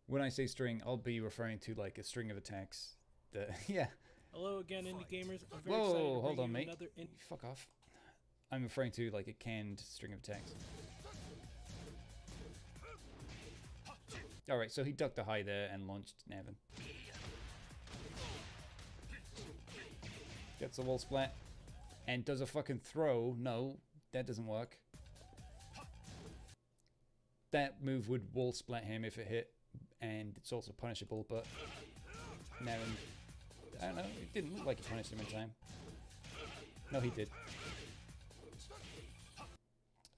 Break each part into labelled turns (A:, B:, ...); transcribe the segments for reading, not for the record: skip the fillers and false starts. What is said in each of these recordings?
A: When I say string, I'll be referring to like a string of attacks. Yeah.
B: Hello again, indie gamers. I'm very excited to
A: Whoa, hold
B: bring
A: on,
B: you
A: mate.
B: another.
A: Fuck off. I'm referring to like a canned string of attacks. Alright, so he ducked a high there and launched Navin. Gets a wall splat. And does a fucking throw. No, that doesn't work. That move would wall splat him if it hit. And it's also punishable, but Navin, I don't know, it didn't look like he punished him in time. No, he did.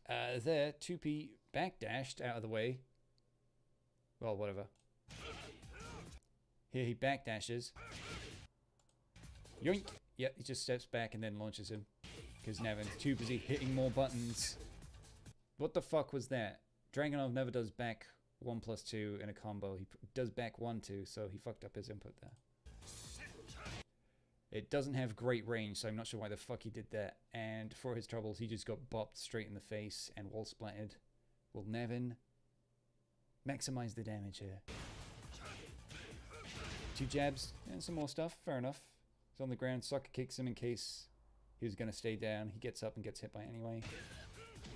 A: There, Tupie backdashed out of the way. Well, whatever. Here he backdashes. Yoink! Yep, he just steps back and then launches him. Because Navin's too busy hitting more buttons. What the fuck was that? Dragunov never does back 1+2 in a combo. He does back 1-2, so he fucked up his input there. It doesn't have great range, so I'm not sure why the fuck he did that. And for his troubles, he just got bopped straight in the face and wall splatted. Will Navin maximize the damage here? 2 jabs and some more stuff. Fair enough. He's on the ground. Sucker kicks him in case he was going to stay down. He gets up and gets hit by it anyway.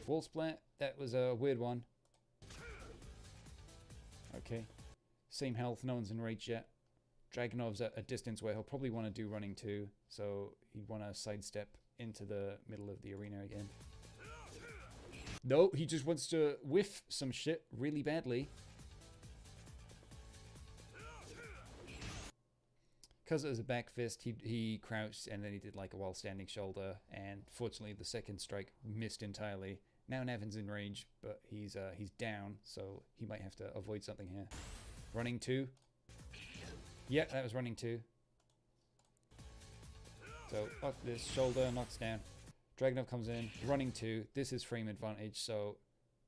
A: Wall splat. That was a weird one. Okay. Same health. No one's enraged yet. Dragunov's at a distance where he'll probably want to do running too, so he'd want to sidestep into the middle of the arena again. No, he just wants to whiff some shit really badly. Because it was a back fist, he crouched and then he did like a while standing shoulder, and fortunately the second strike missed entirely. Now Navin's in range, but he's down, so he might have to avoid something here. Running 2. Yeah, that was running 2. So up this shoulder, knocks down. Dragunov comes in, running 2. This is frame advantage, so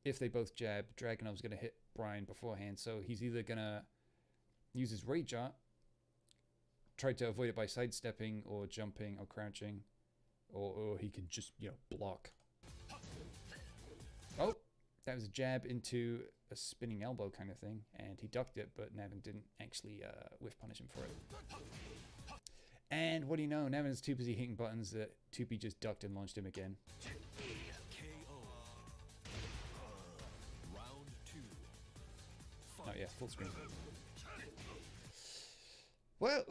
A: if they both jab, Dragunov's going to hit Brian beforehand. So he's either going to use his rage art, try to avoid it by sidestepping or jumping or crouching, or he can just, you know, block. Oh, that was a jab into a spinning elbow kind of thing, and he ducked it, but Navin didn't actually whiff punish him for it. And what do you know? Navin's too busy hitting buttons that Tupie just ducked and launched him again. Oh yeah, full screen. Well,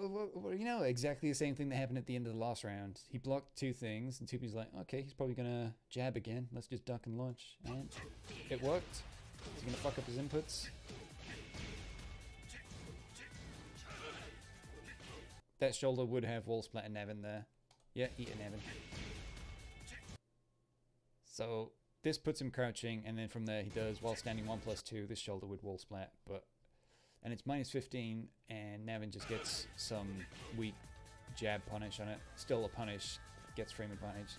A: you know, exactly the same thing that happened at the end of the last round. He blocked 2 things, and Tupie's like, okay, he's probably going to jab again. Let's just duck and launch. And it worked. Is he going to fuck up his inputs? That shoulder would have wall splat and Navin there. Yeah, eat a Navin. So this puts him crouching, and then from there he does, while standing 1+2, this shoulder would wall splat, but... And it's -15, and Navin just gets some weak jab punish on it. Still a punish, gets frame advantage.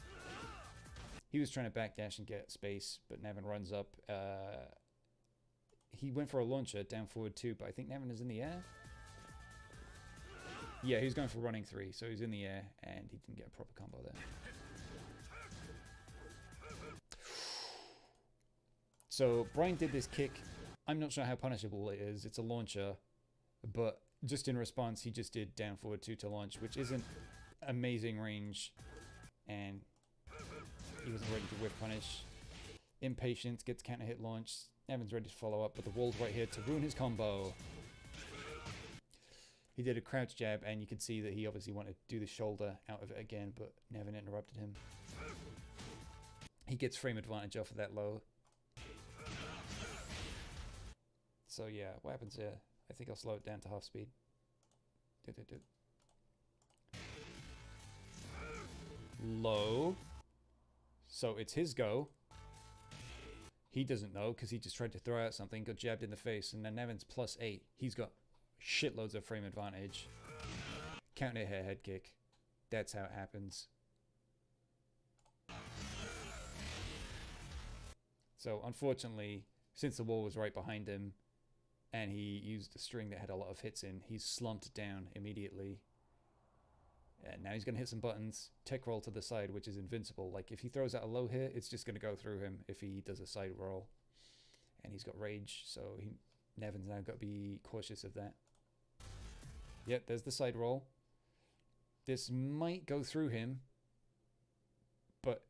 A: He was trying to backdash and get space, but Navin runs up. He went for a launcher, down forward 2, but I think Navin is in the air. Yeah, he was going for running 3, so he's in the air, and he didn't get a proper combo there. So Brian did this kick. I'm not sure how punishable it is. It's a launcher, but just in response, he just did down forward 2 to launch, which isn't amazing range, and he wasn't ready to whiff punish. Impatient, gets counter hit launch. Navin's ready to follow up, but the wall's right here to ruin his combo. He did a crouch jab, and you could see that he obviously wanted to do the shoulder out of it again, but Navin interrupted him. He gets frame advantage off of that low. So yeah, what happens here? I think I'll slow it down to half speed. Low. So it's his go. He doesn't know because he just tried to throw out something, got jabbed in the face, and then Navin's +8. He's got shitloads of frame advantage. Counter hit head kick. That's how it happens. So unfortunately, since the wall was right behind him, and he used a string that had a lot of hits in, he's slumped down immediately. And now he's going to hit some buttons. Tech roll to the side, which is invincible. Like, if he throws out a low hit, it's just going to go through him if he does a side roll. And he's got rage, so Navin's now got to be cautious of that. Yep, there's the side roll. This might go through him, but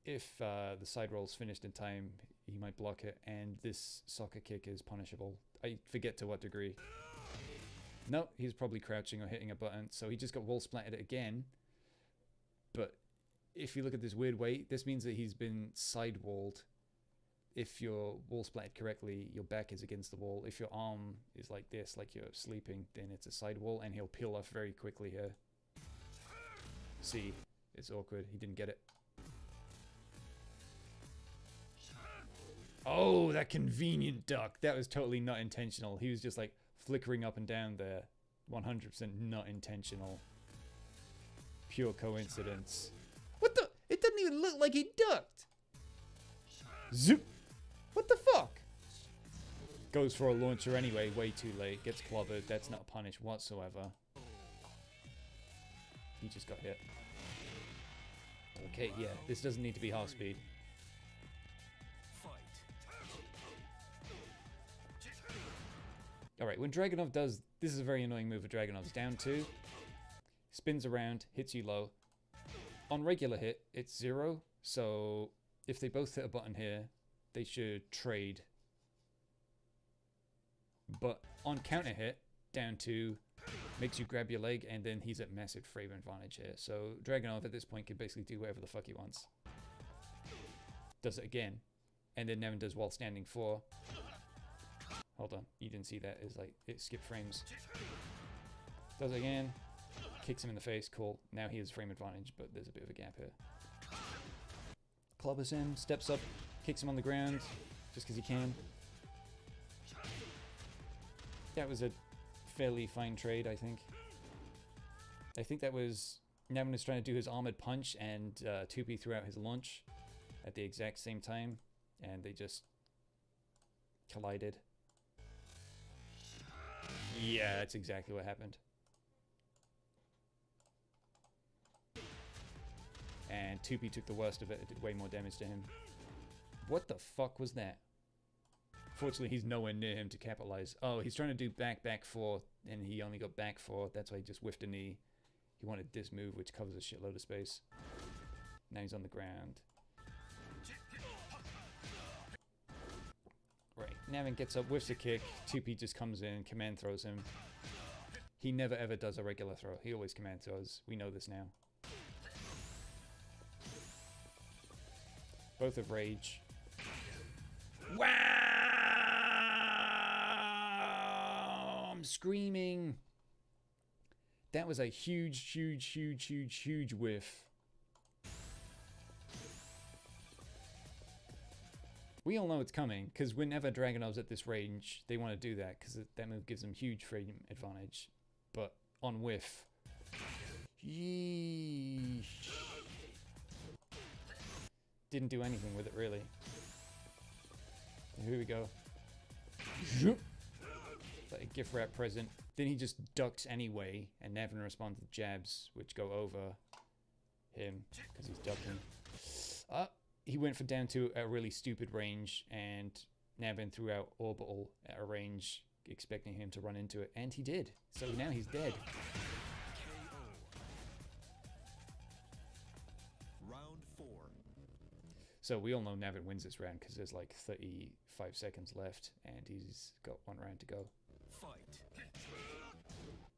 A: if the side roll's finished in time, he might block it, and this soccer kick is punishable. I forget to what degree. No, he's probably crouching or hitting a button, so he just got wall splattered again. But if you look at this weird way, this means that he's been side-walled. If you're wall splatted correctly, your back is against the wall. If your arm is like this, like you're sleeping, then it's a side wall, and he'll peel off very quickly here. See, it's awkward. He didn't get it. Oh, that convenient duck. That was totally not intentional. He was just like flickering up and down there. 100% not intentional. Pure coincidence. What the? It doesn't even look like he ducked. Zoop. What the fuck? Goes for a launcher anyway, way too late. Gets clobbered. That's not a punish whatsoever. He just got hit. Okay, yeah, this doesn't need to be half speed. Alright, when Dragunov does... This is a very annoying move of Dragunov's. Down 2. Spins around, hits you low. On regular hit, it's 0. So if they both hit a button here, they should trade. But on counter hit, down 2, makes you grab your leg, and then he's at massive frame advantage here. So Dragunov at this point can basically do whatever the fuck he wants. Does it again. And then Navin does while standing 4. Hold on, you didn't see that. It's like, it skipped frames. Does it again. Kicks him in the face, cool. Now he has frame advantage, but there's a bit of a gap here. Clobbers him, steps up, kicks him on the ground, just because he can. That was a fairly fine trade, I think. I think that was... Navin was trying to do his armored punch, and Tupie threw out his launch at the exact same time, and they just collided. Yeah, that's exactly what happened. And Tupie took the worst of it. It did way more damage to him. What the fuck was that? Fortunately, he's nowhere near him to capitalize. Oh, he's trying to do back 4, and he only got back 4. That's why he just whiffed a knee. He wanted this move, which covers a shitload of space. Now he's on the ground. Right, Navin gets up, whiffs a kick. Tupie just comes in, command throws him. He never ever does a regular throw. He always command throws. We know this now. Both have rage. Wow! I'm screaming. That was a huge, huge, huge, huge, huge whiff. We all know it's coming, because whenever Dragunov's at this range, they want to do that, because that move gives them huge frame advantage. But on whiff... Yeesh. Didn't do anything with it, really. Here we go. Like a gift wrap present. Then he just ducks anyway, and Navin responds with jabs, which go over him, because he's ducking. He went for down 2 at a really stupid range, and Navin threw out orbital at a range, expecting him to run into it, and he did. So now he's dead.
C: Round 4.
A: So we all know Navin wins this round because there's like 35 seconds left, and he's got 1 round to go.
C: Fight.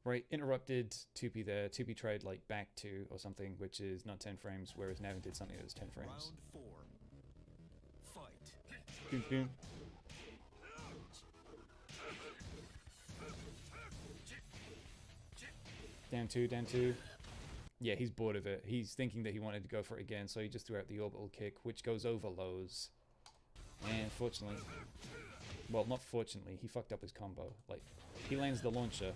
A: Right, interrupted Tupie there. Tupie tried like back 2 or something, which is not 10 frames, whereas Navin did something that was 10 frames.
C: Round 4. Fight.
A: Boom, boom. Down 2, down 2. Yeah, he's bored of it. He's thinking that he wanted to go for it again, so he just threw out the orbital kick, which goes over lows. And fortunately... Well, not fortunately, he fucked up his combo. Like, he lands the launcher,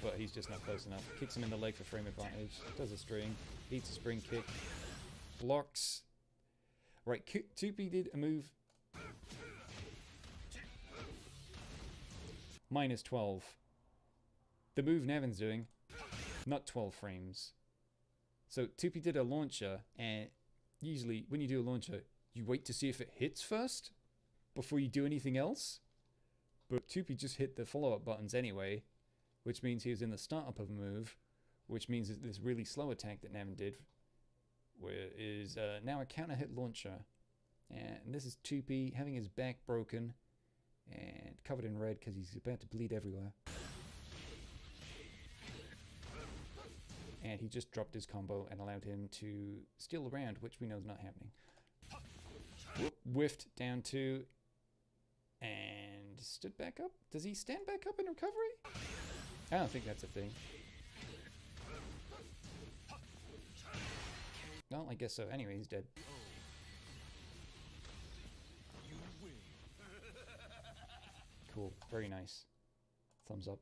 A: but he's just not close enough. Kicks him in the leg for frame advantage. Does a string. Eats a spring kick. Blocks. Right, Tupie did a move. Minus 12. The move Navin's doing, not 12 frames. So Tupie did a launcher, and usually when you do a launcher, you wait to see if it hits first before you do anything else. But Tupie just hit the follow-up buttons anyway, which means he was in the startup of a move, which means that this really slow attack that Navin did is now a counter hit launcher. And this is Tupie having his back broken and covered in red because he's about to bleed everywhere. And he just dropped his combo and allowed him to steal the round, which we know is not happening. Whiffed down 2 and stood back up. Does he stand back up in recovery? I don't think that's a thing. Well, I guess so. Anyway, he's dead. Cool. Very nice. Thumbs up.